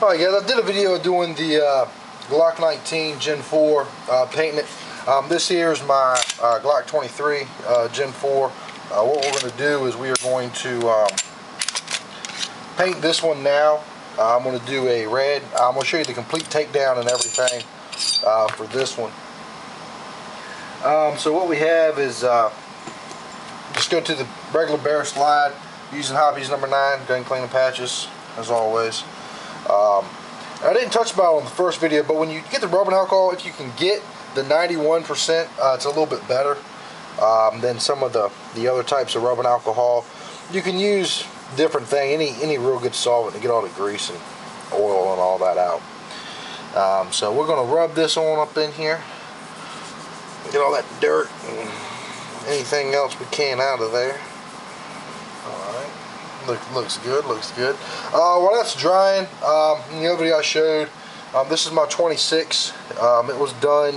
Alright guys, I did a video doing the Glock 19 Gen 4 painting it. This here is my Glock 23 Gen 4. What we're going to do is we are going to paint this one now. I'm going to do a red. I'm going to show you the complete takedown and everything for this one. So what we have is just go to the regular bare slide using Hobbies number 9 gun cleaning patches as always. I didn't touch about it on the first video, but when you get the rubbing alcohol, if you can get the 91%, it's a little bit better than some of the other types of rubbing alcohol. You can use different thing, any real good solvent to get all the grease and oil and all that out. So we're going to rub this on up in here, get all that dirt and anything else we can out of there. Alright, looks good, looks good. While that's drying, in the other video I showed, this is my 26. It was done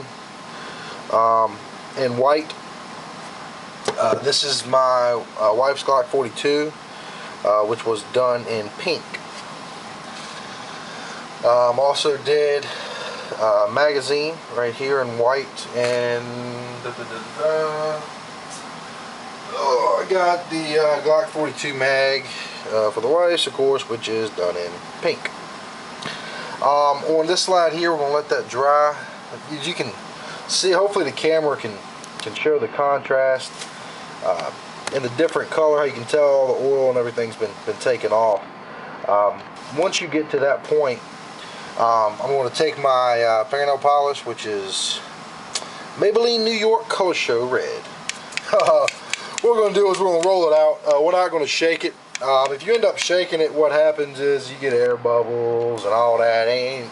in white. This is my wife's Glock 42, which was done in pink. Also did a magazine right here in white, and I got the Glock 42 mag for the wife's, of course, which is done in pink. On this slide here, we're going to let that dry. As you can see, hopefully the camera can show the contrast in the different color, how you can tell all the oil and everything's been taken off. Once you get to that point, I'm going to take my fingernail polish, which is Maybelline New York Color Show Red. What we're going to do is we're going to roll it out. We're not going to shake it. If you end up shaking it, what happens is you get air bubbles and all that. Ain't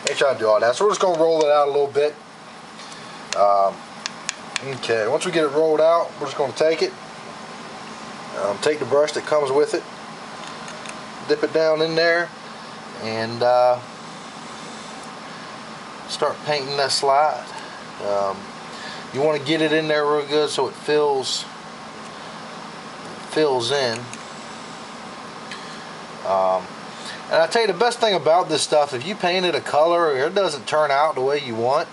trying to do all that. So we're just going to roll it out a little bit. Okay, once we get it rolled out, we're just going to take it. Take the brush that comes with it, dip it down in there, and start painting that slide. You want to get it in there real good so it fills in. And I tell you, the best thing about this stuff, if you paint it a color or it doesn't turn out the way you want,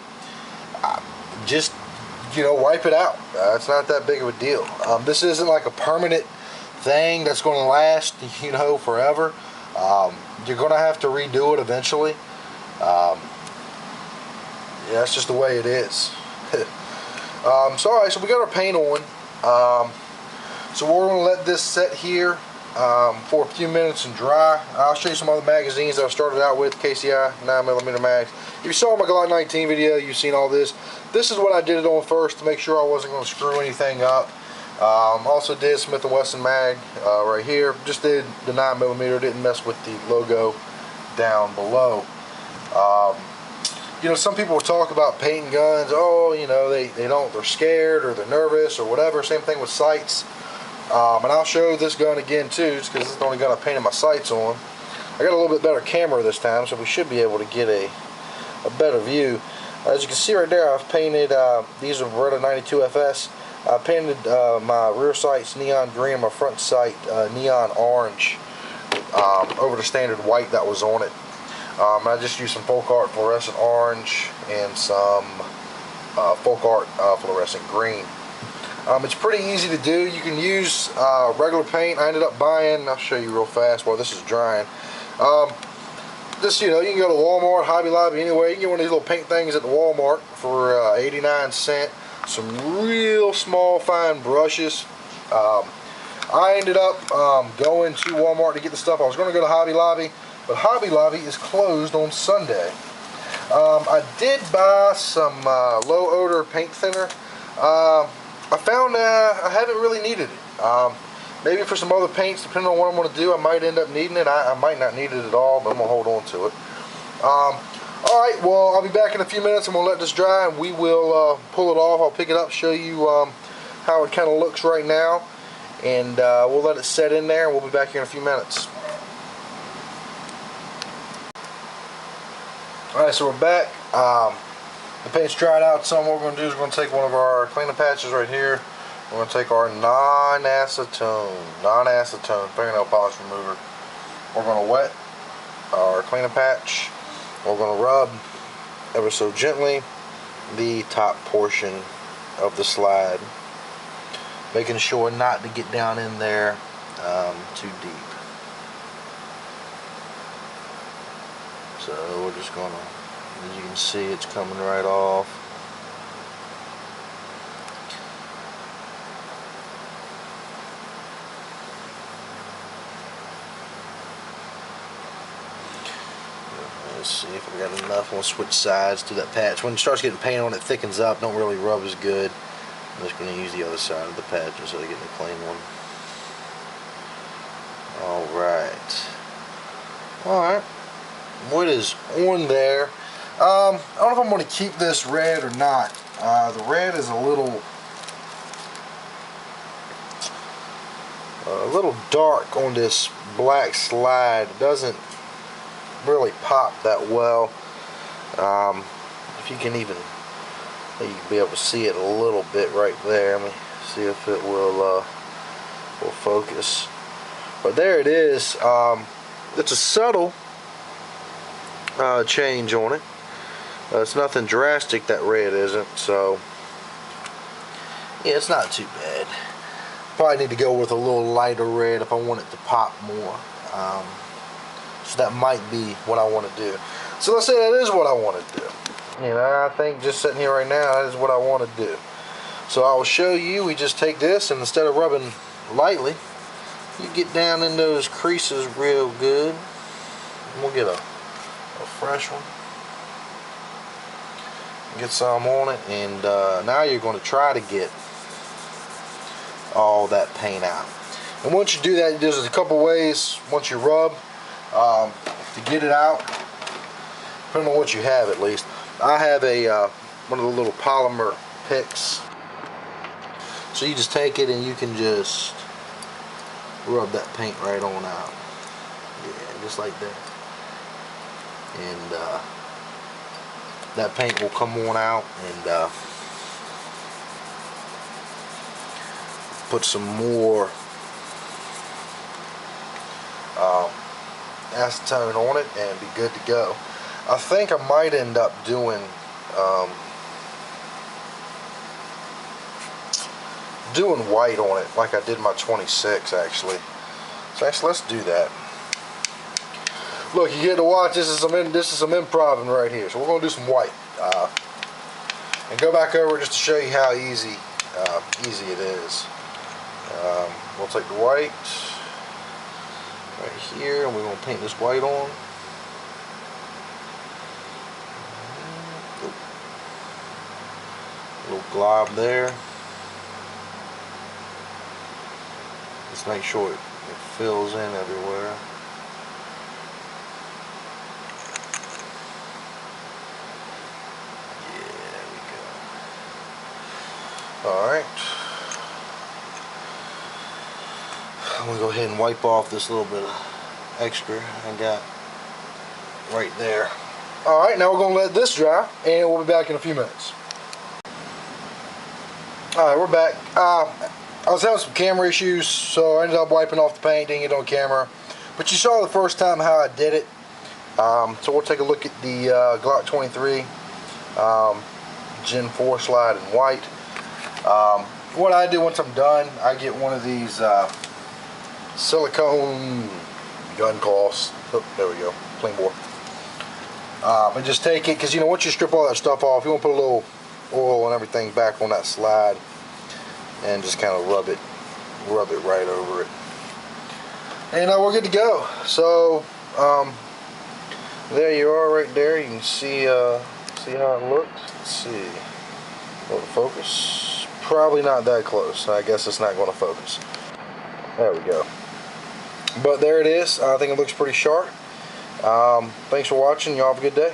just wipe it out. It's not that big of a deal. This isn't like a permanent thing that's going to last forever. You're going to have to redo it eventually. Yeah, that's just the way it is. So alright, so we got our paint on. So we're going to let this set here for a few minutes and dry. I'll show you some other magazines that I started out with, KCI 9mm mags. If you saw my Glock 19 video, you've seen all this. This is what I did it on first to make sure I wasn't going to screw anything up. Also did Smith & Wesson mag right here. Just did the 9mm, didn't mess with the logo down below. Some people will talk about painting guns. Oh, they're scared or they're nervous or whatever. Same thing with sights. And I'll show this gun again too, just because it's the only gun I painted my sights on. I got a little bit better camera this time, so we should be able to get a better view. As you can see right there, I've painted, these are Beretta 92FS. I painted my rear sights neon green, my front sight neon orange over the standard white that was on it. I just used some Folk Art fluorescent orange and some Folk Art fluorescent green. It's pretty easy to do. You can use regular paint. I ended up buying, I'll show you real fast while this is drying. You can go to Walmart, Hobby Lobby, anywhere. You can get one of these little paint things at the Walmart for 89 cents. Some real small fine brushes. I ended up going to Walmart to get the stuff. I was going to go to Hobby Lobby, but Hobby Lobby is closed on Sunday. I did buy some low odor paint thinner. I found I haven't really needed it. Maybe for some other paints, depending on what I'm going to do, I might end up needing it. I might not need it at all, but I'm going to hold on to it. Alright, well, I'll be back in a few minutes. I'm going to let this dry, and we will pull it off. I'll pick it up, show you how it kind of looks right now, and we'll let it set in there, and we'll be back here in a few minutes. Alright, so we're back. The paint's dried out some. What we're going to do is we're going to take one of our cleaning patches right here. We're going to take our non-acetone fingernail polish remover. We're going to wet our cleaning patch. We're going to rub ever so gently the top portion of the slide, making sure not to get down in there too deep. So we're just going to, as you can see, it's coming right off. Let's see if we got enough. We'll switch sides to that patch. When it starts getting paint on, it thickens up. Don't really rub as good. I'm just going to use the other side of the patch instead of getting a clean one. Alright. What is on there? I don't know if I'm going to keep this red or not. The red is a little dark on this black slide. It doesn't really pop that well. If you can even, you can be able to see it a little bit right there. Let me see if it will focus. But there it is. It's a subtle change on it. It's nothing drastic, that red isn't, so yeah, it's not too bad. Probably need to go with a little lighter red if I want it to pop more. So that might be what I want to do. So let's say that is what I want to do. You know, I think just sitting here right now, that is what I want to do. So I will show you. We just take this, and instead of rubbing lightly, you get down in those creases real good. And we'll get a fresh one. Get some on it, and now you're going to try to get all that paint out. And once you do that, there's a couple ways. Once you rub, to get it out, depending on what you have at least. I have a one of the little polymer picks. So you just take it and you can just rub that paint right on out. Yeah, just like that. And that paint will come on out, and put some more acetone on it and be good to go. I think I might end up doing white on it like I did my 26 actually. So actually let's do that. Look, you get to watch, this is some improv right here. So we're going to do some white. And go back over just to show you how easy it is. We'll take the white right here, and we're going to paint this white on. A little glob there. Just make sure it fills in everywhere. Yeah, there we go. Alright. I'm going to go ahead and wipe off this little bit of extra I got right there. Alright, now we're going to let this dry, and we'll be back in a few minutes. Alright, we're back. I was having some camera issues, so I ended up wiping off the paint, didn't get on camera. But you saw the first time how I did it. So we'll take a look at the Glock 23 Gen 4 slide in white. What I do once I'm done, I get one of these silicone gun cloths. Oh, there we go, plain bore. And just take it, because you know, once you strip all that stuff off, you want to put a little oil and everything back on that slide, and just kind of rub it right over it, and we're good to go. So there you are, right there. You can see how it looks. Let's see. Will it focus? Probably not that close. I guess it's not going to focus. There we go. But there it is. I think it looks pretty sharp. Thanks for watching. Y'all have a good day.